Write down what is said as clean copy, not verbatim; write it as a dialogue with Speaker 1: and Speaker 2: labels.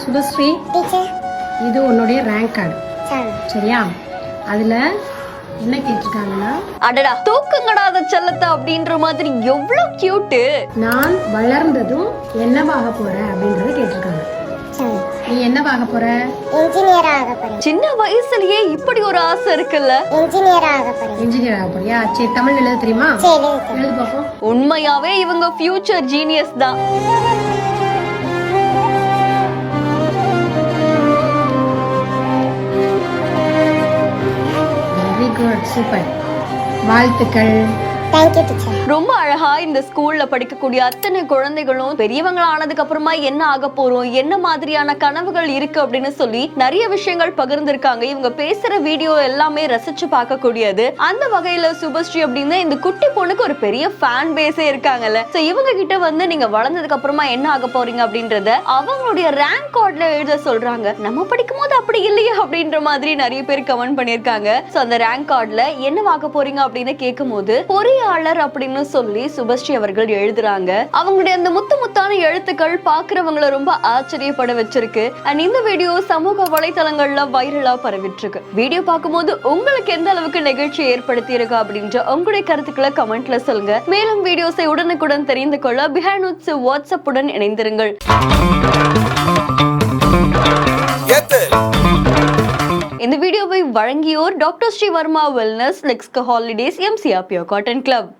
Speaker 1: Subashree,
Speaker 2: teacher.
Speaker 1: இது உன்னுடைய rank card.
Speaker 2: சரி.
Speaker 1: சரியா? அதுல என்ன கேட்டிருக்காங்கன்னா,
Speaker 3: அடடா தூக்குங்கடாத செல்லத்தை அப்படின்ற மாதிரி எவ்வளவு கியூட்.
Speaker 1: நான் வளர்ந்ததும் என்னவாக போற அப்படின்றத கேட்டிருக்காங்க.
Speaker 2: சரி.
Speaker 1: நீ என்னவாக போற?
Speaker 2: இன்ஜினியர் ஆக போறேன்.
Speaker 3: சின்ன வயசுலயே இப்படி ஒரு ஆசை இருக்குல்ல.
Speaker 2: இன்ஜினியர் ஆக போறேன்.
Speaker 1: இன்ஜினியர் ஆக போறியா? சரி, தமிழ் எழுத தெரியுமா?
Speaker 2: சரி.
Speaker 1: எழுது பாப்போம்.
Speaker 3: உண்மையாவே இவங்க ஃபியூச்சர் ஜீனியஸ் தான்.
Speaker 1: வெரி குட், சூப்பர், வாழ்த்துக்கள்.
Speaker 2: Thank you teacher.
Speaker 3: ரொம்ப அழகா இந்த ஸ்கூல்ல படிக்கக்கூடிய அத்தனை குழந்தைகளும் பெரியவங்க ஆனதுக்கு அப்புறமா என்ன ஆக போறோம், என்ன மாதிரியான கனவுகள் இருக்கு அப்படின்னு சொல்லி நிறைய விஷயங்கள் பகிர்ந்திருக்காங்க. இவங்க பேசுற வீடியோ எல்லாமே ரசிச்சு பார்க்கக்கூடியது. அந்த வகையில சுபஸ்ரீ அப்படின்னு இந்த குட்டி பொண்ணுக்கு ஒரு பெரிய ஃபேன் பேஸே இருக்காங்கல்ல. சோ இவங்க கிட்ட வந்து நீங்க வளர்ந்ததுக்கு அப்புறமா என்ன ஆக போறீங்க அப்படின்றத அவங்களுடைய ரேங்க் கார்டுல எழுத சொல்றாங்க. நம்ம படிக்கும் போது அப்படி இல்லையா அப்படின்ற மாதிரி நிறைய பேர் கமெண்ட் பண்ணிருக்காங்க. சோ அந்த ரேங்க் கார்டுல என்னவாக போறீங்க அப்படின்னு கேட்கும் போது பொறியாளர் அப்படின்னு சொல்லி சுபஸ்ரீ அவர்கள் எழுதுறாங்க. அவங்களுடைய அந்த முத்தான எழுத்துக்கள் பாக்குறவங்களை ரொம்ப ஆச்சரியப்பட வச்சிருக்கு. அண்ட் இந்த வீடியோ சமூக வலைதளங்கள்ல வைரலா பரவிட்டு இருக்கு. வீடியோ பார்க்கும்போது உங்களுக்கு எந்த அளவுக்கு நிகழ்ச்சி ஏற்படுத்தி இருக்கு அப்படின்ற உங்களுடைய கருத்துக்களை கமெண்ட்ல சொல்லுங்க. மேலும் வீடியோஸை உடனுக்குடன் தெரிந்து கொள்ள பிஹைண்ட் நோட்ஸ் வாட்ஸ்அப் உடன் இணைந்திருங்கள். இந்த வீடியோவை வழங்கியோர் doctor Sri Varma wellness, Lexco holidays, MCR pure cotton club.